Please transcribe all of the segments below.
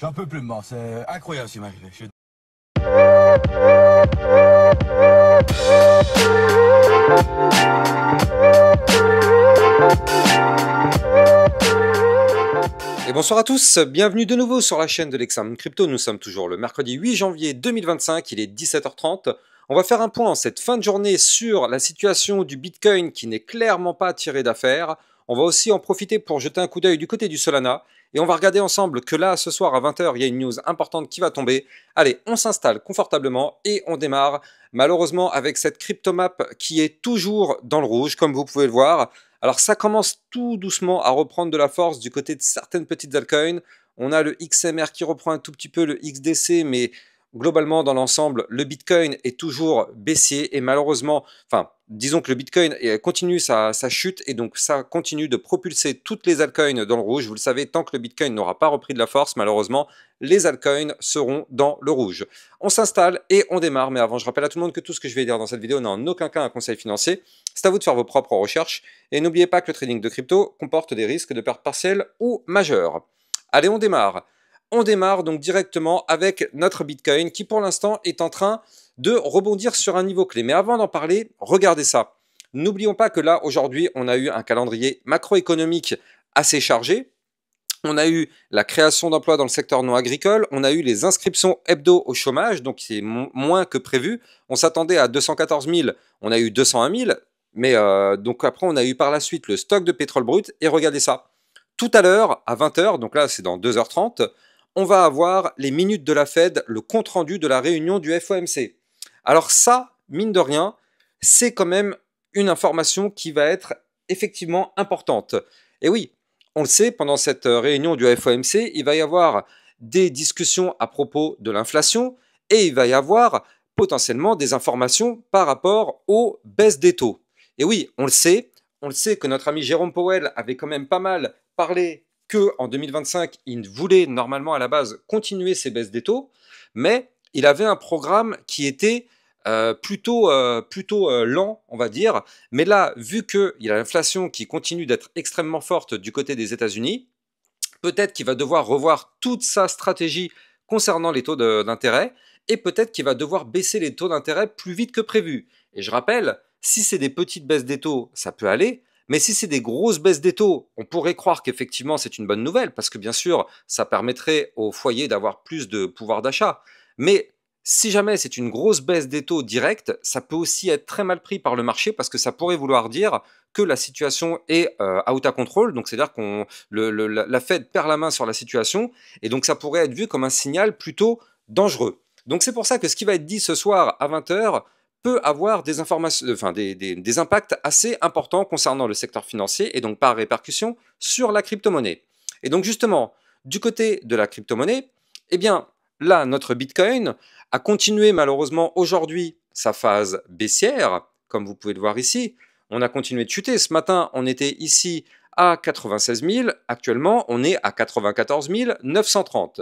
J'en peux plus de moi, c'est incroyable ce qui m'est arrivé. Et bonsoir à tous, bienvenue de nouveau sur la chaîne de l'Examen Crypto. Nous sommes toujours le mercredi 8 janvier 2025, il est 17h30. On va faire un point en cette fin de journée sur la situation du Bitcoin qui n'est clairement pas tirée d'affaire. On va aussi en profiter pour jeter un coup d'œil du côté du Solana. Et on va regarder ensemble que là, ce soir à 20h, il y a une news importante qui va tomber. Allez, on s'installe confortablement et on démarre. Malheureusement, avec cette cryptomap qui est toujours dans le rouge, comme vous pouvez le voir. Alors ça commence tout doucement à reprendre de la force du côté de certaines petites altcoins. On a le XMR qui reprend un tout petit peu, le XDC, mais globalement dans l'ensemble, le Bitcoin est toujours baissier et malheureusement, enfin, disons que le Bitcoin continue sa chute et donc ça continue de propulser toutes les altcoins dans le rouge. Vous le savez, tant que le Bitcoin n'aura pas repris de la force, malheureusement, les altcoins seront dans le rouge. On s'installe et on démarre, mais avant, je rappelle à tout le monde que tout ce que je vais dire dans cette vidéo n'est en aucun cas un conseil financier. C'est à vous de faire vos propres recherches et n'oubliez pas que le trading de crypto comporte des risques de perte partielle ou majeure. Allez, on démarre. On démarre donc directement avec notre Bitcoin qui pour l'instant est en train de rebondir sur un niveau clé. Mais avant d'en parler, regardez ça. N'oublions pas que là, aujourd'hui, on a eu un calendrier macroéconomique assez chargé. On a eu la création d'emplois dans le secteur non agricole, on a eu les inscriptions hebdo au chômage, donc c'est moins que prévu. On s'attendait à 214 000, on a eu 201 000, mais donc après on a eu par la suite le stock de pétrole brut, et regardez ça. Tout à l'heure, à 20h, donc là c'est dans 2h30, on va avoir les minutes de la Fed, le compte-rendu de la réunion du FOMC. Alors ça, mine de rien, c'est quand même une information qui va être effectivement importante. Et oui, on le sait, pendant cette réunion du FOMC, il va y avoir des discussions à propos de l'inflation et il va y avoir potentiellement des informations par rapport aux baisses des taux. Et oui, on le sait que notre ami Jérôme Powell avait quand même pas mal parlé qu'en 2025, il voulait normalement à la base continuer ses baisses des taux, mais il avait un programme qui était plutôt lent, on va dire. Mais là, vu qu'il y a l'inflation qui continue d'être extrêmement forte du côté des États-Unis, peut-être qu'il va devoir revoir toute sa stratégie concernant les taux d'intérêt et peut-être qu'il va devoir baisser les taux d'intérêt plus vite que prévu. Et je rappelle, si c'est des petites baisses des taux, ça peut aller. Mais si c'est des grosses baisses des taux, on pourrait croire qu'effectivement c'est une bonne nouvelle parce que bien sûr, ça permettrait aux foyers d'avoir plus de pouvoir d'achat. Mais si jamais c'est une grosse baisse des taux directe, ça peut aussi être très mal pris par le marché parce que ça pourrait vouloir dire que la situation est out of control, donc c'est-à-dire que la Fed perd la main sur la situation, et donc ça pourrait être vu comme un signal plutôt dangereux. Donc c'est pour ça que ce qui va être dit ce soir à 20h peut avoir des informations, enfin des impacts assez importants concernant le secteur financier et donc par répercussion sur la crypto-monnaie. Et donc justement, du côté de la crypto-monnaie, eh bien là, notre Bitcoin a continué malheureusement aujourd'hui sa phase baissière, comme vous pouvez le voir ici. On a continué de chuter. Ce matin, on était ici à 96 000. Actuellement, on est à 94 930.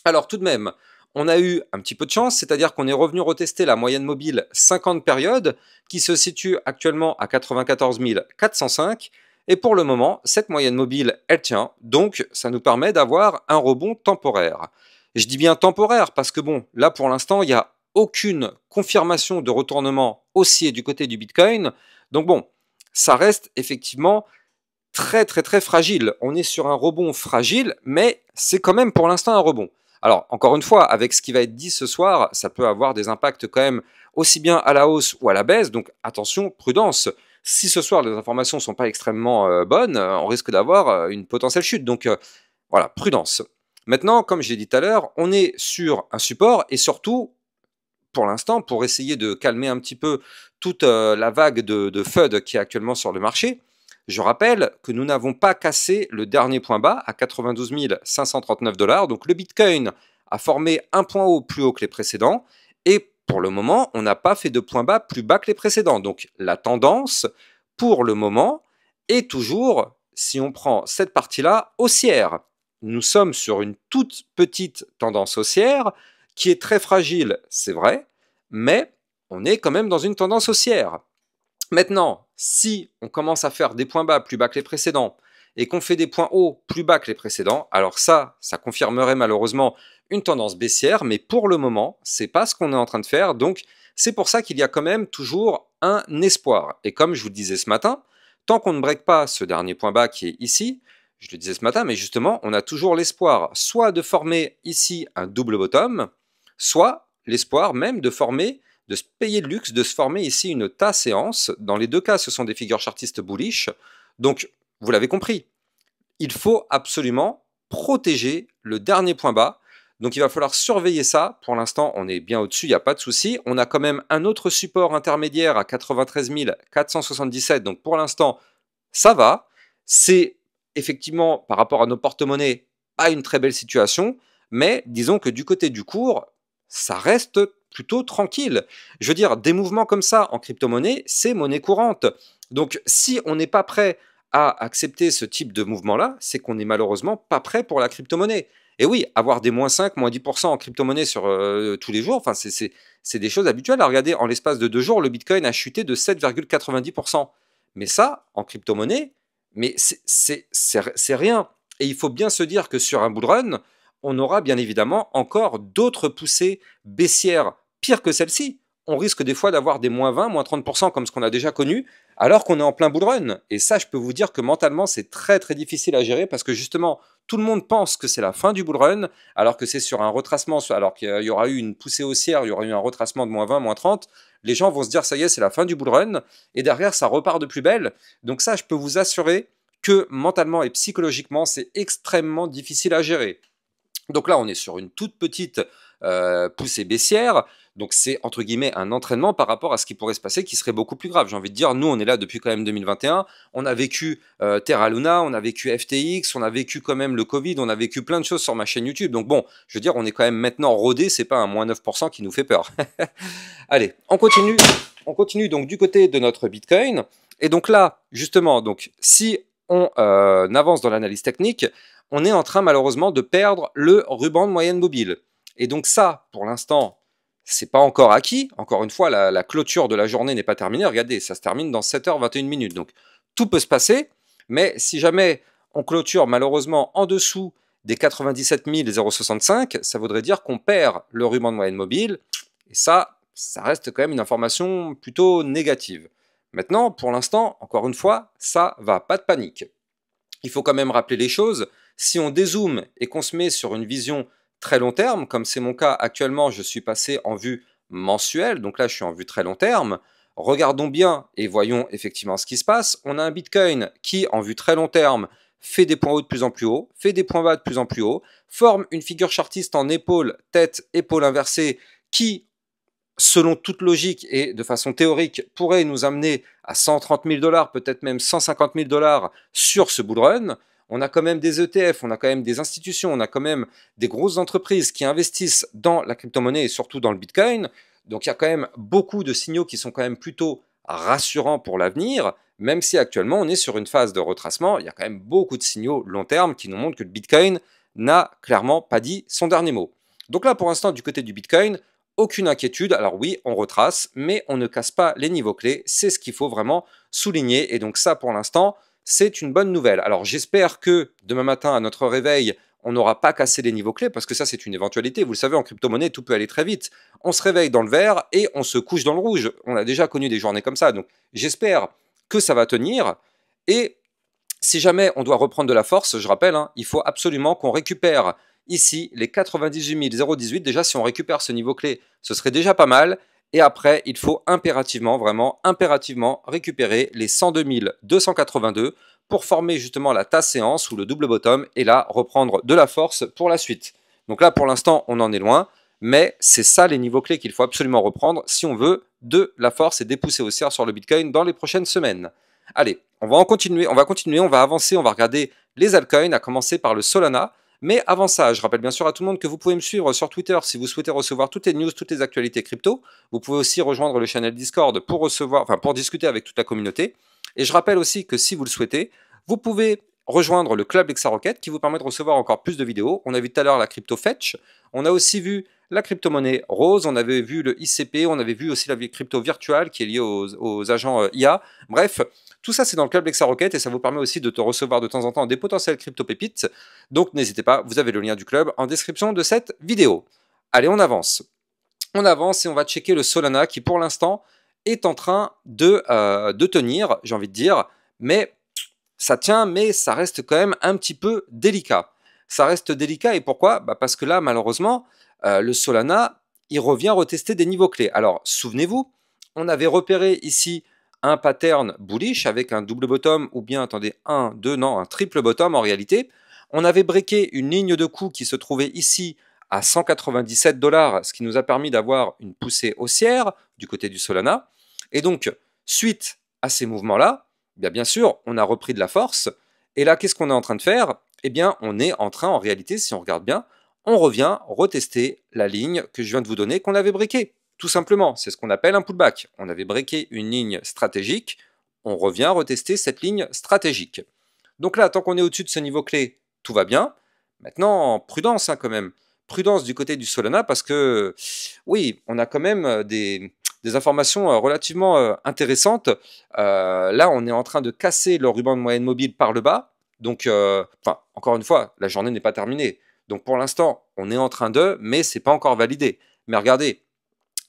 Alors tout de même, on a eu un petit peu de chance, c'est-à-dire qu'on est revenu retester la moyenne mobile 50 périodes qui se situe actuellement à 94 405. Et pour le moment, cette moyenne mobile, elle tient. Donc, ça nous permet d'avoir un rebond temporaire. Je dis bien temporaire parce que bon, là pour l'instant, il n'y a aucune confirmation de retournement haussier du côté du Bitcoin. Donc bon, ça reste effectivement très très très fragile. On est sur un rebond fragile, mais c'est quand même pour l'instant un rebond. Alors, encore une fois, avec ce qui va être dit ce soir, ça peut avoir des impacts quand même aussi bien à la hausse ou à la baisse. Donc attention, prudence. Si ce soir les informations ne sont pas extrêmement bonnes, on risque d'avoir une potentielle chute. Donc voilà, prudence. Maintenant, comme j'ai dit tout à l'heure, on est sur un support et surtout, pour l'instant, pour essayer de calmer un petit peu toute la vague de FUD qui est actuellement sur le marché, je rappelle que nous n'avons pas cassé le dernier point bas à 92 539 $. Donc le Bitcoin a formé un point haut plus haut que les précédents et pour le moment, on n'a pas fait de point bas plus bas que les précédents. Donc la tendance, pour le moment, est toujours, si on prend cette partie-là, haussière. Nous sommes sur une toute petite tendance haussière qui est très fragile, c'est vrai, mais on est quand même dans une tendance haussière. Maintenant, si on commence à faire des points bas plus bas que les précédents et qu'on fait des points hauts plus bas que les précédents, alors ça confirmerait malheureusement une tendance baissière, mais pour le moment, c'est pas ce qu'on est en train de faire, donc c'est pour ça qu'il y a quand même toujours un espoir. Et comme je vous le disais ce matin, tant qu'on ne break pas ce dernier point bas qui est ici, je le disais ce matin, mais justement, on a toujours l'espoir soit de former ici un double bottom, soit l'espoir même de former, de se payer le luxe, de se former ici une tas séance. Dans les deux cas, ce sont des figures chartistes bullish. Donc, vous l'avez compris, il faut absolument protéger le dernier point bas. Donc il va falloir surveiller ça. Pour l'instant, on est bien au-dessus, il n'y a pas de souci. On a quand même un autre support intermédiaire à 93 477. Donc pour l'instant, ça va. C'est effectivement, par rapport à nos porte-monnaies, pas une très belle situation. Mais disons que du côté du cours, ça reste plutôt tranquille. Je veux dire, des mouvements comme ça en crypto-monnaie, c'est monnaie courante. Donc si on n'est pas prêt à accepter ce type de mouvement-là, c'est qu'on n'est malheureusement pas prêt pour la crypto-monnaie. Et oui, avoir des moins 5, moins 10% en crypto-monnaie sur tous les jours, enfin, c'est des choses habituelles. À regarder, en l'espace de 2 jours, le Bitcoin a chuté de 7,90%. Mais ça, en crypto-monnaie, mais c'est rien. Et il faut bien se dire que sur un bull run, on aura bien évidemment encore d'autres poussées baissières pires que celle-ci. On risque des fois d'avoir des moins 20, moins 30% comme ce qu'on a déjà connu, alors qu'on est en plein bull run. Et ça, je peux vous dire que mentalement, c'est très très difficile à gérer parce que justement, tout le monde pense que c'est la fin du bull run, alors que c'est sur un retracement, alors qu'il y aura eu une poussée haussière, il y aura eu un retracement de moins 20, moins 30. Les gens vont se dire, ça y est, c'est la fin du bull run, et derrière, ça repart de plus belle. Donc ça, je peux vous assurer que mentalement et psychologiquement, c'est extrêmement difficile à gérer. Donc là, on est sur une toute petite poussée baissière. Donc c'est entre guillemets un entraînement par rapport à ce qui pourrait se passer qui serait beaucoup plus grave. J'ai envie de dire, nous on est là depuis quand même 2021, on a vécu Terra Luna, on a vécu FTX, on a vécu quand même le Covid, on a vécu plein de choses sur ma chaîne YouTube. Donc bon, je veux dire, on est quand même maintenant rodé, c'est pas un moins 9% qui nous fait peur. Allez, on continue donc du côté de notre Bitcoin. Et donc là, justement, donc si on avance dans l'analyse technique, on est en train malheureusement de perdre le ruban de moyenne mobile. Et donc ça, pour l'instant, c'est pas encore acquis. Encore une fois, la clôture de la journée n'est pas terminée. Regardez, ça se termine dans 7h21. Donc tout peut se passer, mais si jamais on clôture malheureusement en dessous des 97 065, ça voudrait dire qu'on perd le ruban de moyenne mobile. Et ça reste quand même une information plutôt négative. Maintenant, pour l'instant, encore une fois, ça va, pas de panique. Il faut quand même rappeler les choses. Si on dézoome et qu'on se met sur une vision très long terme, comme c'est mon cas actuellement, je suis passé en vue mensuelle, donc là je suis en vue très long terme. Regardons bien et voyons effectivement ce qui se passe. On a un Bitcoin qui, en vue très long terme, fait des points hauts de plus en plus haut, fait des points bas de plus en plus haut, forme une figure chartiste en épaule, tête, épaule inversée, qui, selon toute logique et de façon théorique, pourrait nous amener à 130 000 $, peut-être même 150 000 $ sur ce bull run. On a quand même des ETF, on a quand même des institutions, on a quand même des grosses entreprises qui investissent dans la crypto-monnaie et surtout dans le Bitcoin. Donc il y a quand même beaucoup de signaux qui sont quand même plutôt rassurants pour l'avenir, même si actuellement on est sur une phase de retracement. Il y a quand même beaucoup de signaux long terme qui nous montrent que le Bitcoin n'a clairement pas dit son dernier mot. Donc là, pour l'instant, du côté du Bitcoin, aucune inquiétude. Alors oui, on retrace, mais on ne casse pas les niveaux clés. C'est ce qu'il faut vraiment souligner. Et donc ça, pour l'instant, c'est une bonne nouvelle. Alors j'espère que demain matin, à notre réveil, on n'aura pas cassé les niveaux clés, parce que ça, c'est une éventualité. Vous le savez, en crypto-monnaie, tout peut aller très vite. On se réveille dans le vert et on se couche dans le rouge. On a déjà connu des journées comme ça. Donc j'espère que ça va tenir. Et si jamais on doit reprendre de la force, je rappelle, hein, il faut absolument qu'on récupère ici les 98 018. Déjà, si on récupère ce niveau clé, ce serait déjà pas mal. Et après, il faut impérativement, vraiment impérativement récupérer les 102 282 pour former justement la tasse séance ou le double bottom et là, reprendre de la force pour la suite. Donc là, pour l'instant, on en est loin, mais c'est ça les niveaux clés qu'il faut absolument reprendre si on veut de la force et des poussées haussières sur le Bitcoin dans les prochaines semaines. Allez, on va continuer, on va avancer, on va regarder les altcoins, à commencer par le Solana. Mais avant ça, je rappelle bien sûr à tout le monde que vous pouvez me suivre sur Twitter si vous souhaitez recevoir toutes les news, toutes les actualités crypto. Vous pouvez aussi rejoindre le channel Discord pour discuter avec toute la communauté. Et je rappelle aussi que si vous le souhaitez, vous pouvez rejoindre le club XRocket qui vous permet de recevoir encore plus de vidéos. On a vu tout à l'heure la crypto Fetch, on a aussi vu la crypto-monnaie Rose, on avait vu le ICP, on avait vu aussi la crypto virtuelle qui est liée aux agents IA. Bref, Tout ça, c'est dans le club Lexa Rocket et ça vous permet aussi de te recevoir de temps en temps des potentiels crypto-pépites. Donc n'hésitez pas, vous avez le lien du club en description de cette vidéo. Allez, on avance. On avance et on va checker le Solana qui, pour l'instant, est en train de tenir, j'ai envie de dire, mais ça tient, mais ça reste quand même un petit peu délicat. Ça reste délicat et pourquoi? Parce que là, malheureusement, le Solana, il revient retester des niveaux clés. Alors, souvenez-vous, on avait repéré ici un pattern bullish avec un double bottom ou bien, attendez, un triple bottom en réalité. On avait breaké une ligne de coup qui se trouvait ici à 197 $, ce qui nous a permis d'avoir une poussée haussière du côté du Solana. Et donc, suite à ces mouvements-là, bien sûr, on a repris de la force. Et là, qu'est-ce qu'on est en train de faire? Eh bien, on est en train, en réalité, si on regarde bien, on revient retester la ligne que je viens de vous donner, qu'on avait breaké. Tout simplement, c'est ce qu'on appelle un pullback. On avait breaké une ligne stratégique, on revient retester cette ligne stratégique. Donc là, tant qu'on est au-dessus de ce niveau clé, tout va bien. Maintenant, prudence quand même. Prudence du côté du Solana parce que, oui, on a quand même des informations relativement intéressantes. Là, on est en train de casser le ruban de moyenne mobile par le bas. Donc, encore une fois, la journée n'est pas terminée. Donc, pour l'instant, on est en train de, mais c'est pas encore validé. Mais regardez,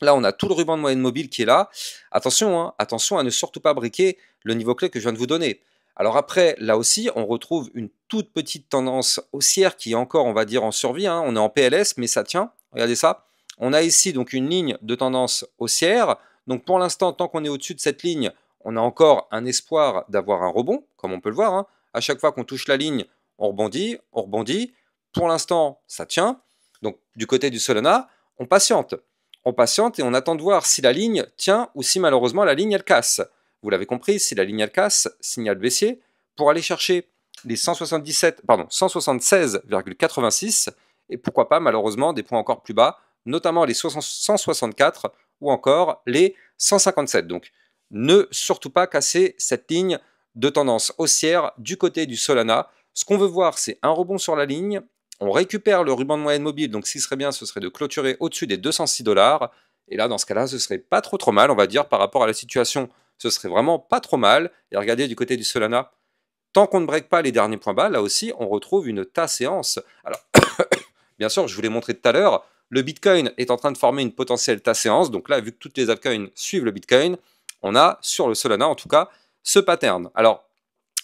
là, on a tout le ruban de moyenne mobile qui est là. Attention, hein, attention à ne surtout pas briquer le niveau clé que je viens de vous donner. Alors après, là aussi, on retrouve une toute petite tendance haussière qui est encore, on va dire, en survie. Hein. On est en PLS, mais ça tient. Regardez ça. On a ici donc une ligne de tendance haussière. Donc pour l'instant, tant qu'on est au-dessus de cette ligne, on a encore un espoir d'avoir un rebond, comme on peut le voir. Hein. À chaque fois qu'on touche la ligne, on rebondit, on rebondit. Pour l'instant, ça tient. Donc du côté du Solana, on patiente. On patiente et on attend de voir si la ligne tient ou si malheureusement la ligne elle casse. Vous l'avez compris, si la ligne elle casse, signal baissier, pour aller chercher les 176,86 et pourquoi pas malheureusement des points encore plus bas, notamment les 164 ou encore les 157. Donc ne surtout pas casser cette ligne de tendance haussière du côté du Solana. Ce qu'on veut voir, c'est un rebond sur la ligne. On récupère le ruban de moyenne mobile, donc ce qui serait bien, ce serait de clôturer au-dessus des 206 $. Et là, dans ce cas-là, ce serait pas trop mal, on va dire, par rapport à la situation. Ce serait vraiment pas trop mal. Et regardez du côté du Solana, tant qu'on ne break pas les derniers points bas, là aussi, on retrouve une tas séance. Alors, bien sûr, je vous l'ai montré tout à l'heure, le Bitcoin est en train de former une potentielle tas séance. Donc là, vu que toutes les altcoins suivent le Bitcoin, on a sur le Solana, en tout cas, ce pattern. Alors,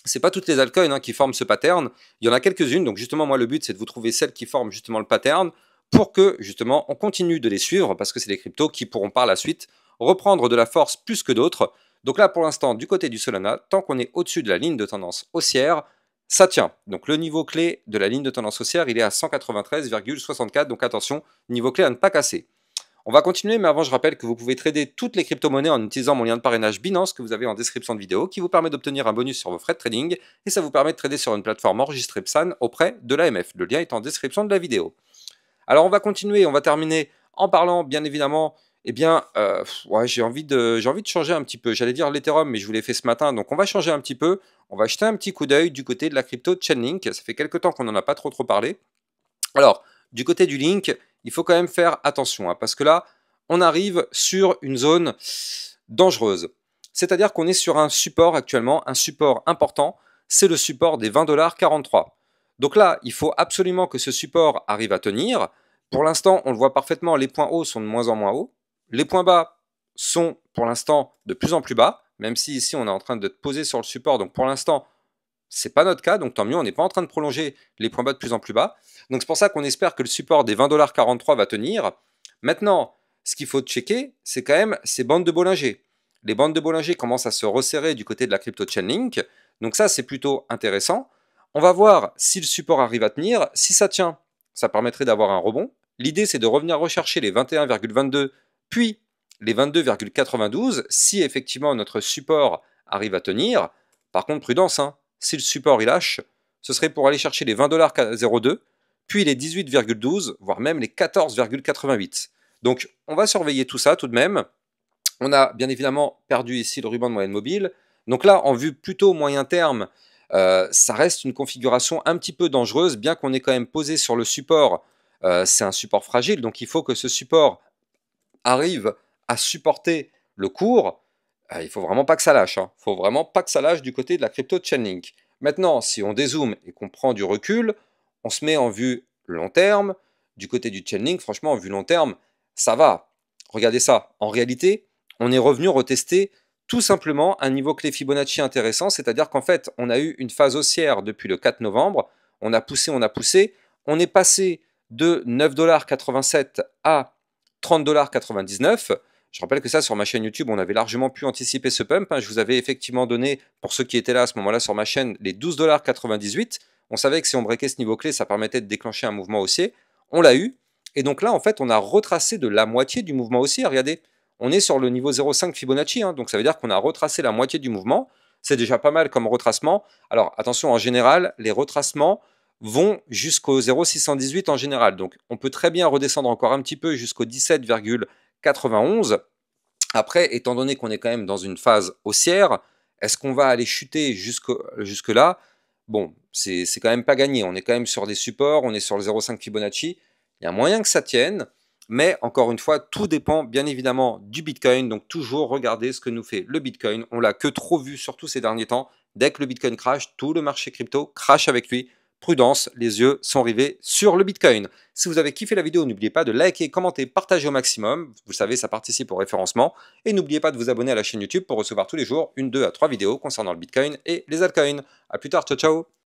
c'est pas toutes les altcoins qui forment ce pattern. Il y en a quelques-unes. Donc justement, moi, le but, c'est de vous trouver celles qui forment justement le pattern pour que justement, on continue de les suivre parce que c'est des cryptos qui pourront par la suite reprendre de la force plus que d'autres. Donc là, pour l'instant, du côté du Solana, tant qu'on est au-dessus de la ligne de tendance haussière, ça tient. Donc le niveau clé de la ligne de tendance haussière, il est à 193,64. Donc attention, niveau clé à ne pas casser. On va continuer, mais avant, je rappelle que vous pouvez trader toutes les crypto-monnaies en utilisant mon lien de parrainage Binance que vous avez en description de vidéo, qui vous permet d'obtenir un bonus sur vos frais de trading, et ça vous permet de trader sur une plateforme enregistrée PSAN auprès de l'AMF. Le lien est en description de la vidéo. Alors, on va continuer, on va terminer en parlant, bien évidemment, j'ai envie de changer un petit peu. J'allais dire l'Ethereum, mais je vous l'ai fait ce matin, donc on va changer un petit peu. On va jeter un petit coup d'œil du côté de la crypto Chainlink. Ça fait quelques temps qu'on n'en a pas trop parlé. Alors, du côté du Link, il faut quand même faire attention, parce que là, on arrive sur une zone dangereuse. C'est-à-dire qu'on est sur un support actuellement, un support important, c'est le support des 20,43 $. Donc là, il faut absolument que ce support arrive à tenir. Pour l'instant, on le voit parfaitement, les points hauts sont de moins en moins hauts. Les points bas sont pour l'instant de plus en plus bas, même si ici on est en train de poser sur le support. Donc pour l'instant, c'est pas notre cas, donc tant mieux, on n'est pas en train de prolonger les points bas de plus en plus bas. Donc c'est pour ça qu'on espère que le support des 20,43 $ va tenir. Maintenant, ce qu'il faut checker, c'est quand même ces bandes de Bollinger. Les bandes de Bollinger commencent à se resserrer du côté de la crypto Chainlink. Donc ça, c'est plutôt intéressant. On va voir si le support arrive à tenir. Si ça tient, ça permettrait d'avoir un rebond. L'idée, c'est de revenir rechercher les 21,22, puis les 22,92, si effectivement notre support arrive à tenir. Par contre, prudence, hein. Si le support il lâche, ce serait pour aller chercher les 20,02 $, puis les 18,12, voire même les 14,88. Donc on va surveiller tout ça tout de même. On a bien évidemment perdu ici le ruban de moyenne mobile. Donc là, en vue plutôt moyen terme, ça reste une configuration un petit peu dangereuse, bien qu'on ait quand même posé sur le support. C'est un support fragile, donc il faut que ce support arrive à supporter le cours. il faut vraiment pas que ça lâche, hein. Faut vraiment pas que ça lâche du côté de la crypto Chainlink. Maintenant, si on dézoome et qu'on prend du recul, on se met en vue long terme. Du côté du Chainlink, franchement, en vue long terme, ça va. Regardez ça. En réalité, on est revenu retester tout simplement un niveau clé Fibonacci intéressant, c'est-à-dire qu'en fait, on a eu une phase haussière depuis le 4 novembre. On a poussé, on a poussé. On est passé de 9,87 $ à 30,99 $. Je rappelle que ça, sur ma chaîne YouTube, on avait largement pu anticiper ce pump, hein. Je vous avais effectivement donné, pour ceux qui étaient là à ce moment-là sur ma chaîne, les 12,98 $. On savait que si on breakait ce niveau clé, ça permettait de déclencher un mouvement haussier. On l'a eu. Et donc là, en fait, on a retracé de la moitié du mouvement haussier. Regardez, on est sur le niveau 0,5 Fibonacci, hein. Donc ça veut dire qu'on a retracé la moitié du mouvement. C'est déjà pas mal comme retracement. Alors attention, en général, les retracements vont jusqu'au 0,618 en général. Donc on peut très bien redescendre encore un petit peu jusqu'au 17,91. Après, étant donné qu'on est quand même dans une phase haussière, est-ce qu'on va aller chuter jusque-là? Bon, c'est quand même pas gagné. On est quand même sur des supports, on est sur le 0,5 Fibonacci. Il y a moyen que ça tienne, mais encore une fois, tout dépend bien évidemment du Bitcoin. Donc toujours regarder ce que nous fait le Bitcoin. On l'a que trop vu, surtout ces derniers temps. Dès que le Bitcoin crash, tout le marché crypto crash avec lui. Prudence, les yeux sont rivés sur le Bitcoin. Si vous avez kiffé la vidéo, n'oubliez pas de liker, commenter, partager au maximum. Vous savez, ça participe au référencement. Et n'oubliez pas de vous abonner à la chaîne YouTube pour recevoir tous les jours une, 2 à 3 vidéos concernant le Bitcoin et les altcoins. A plus tard, ciao ciao.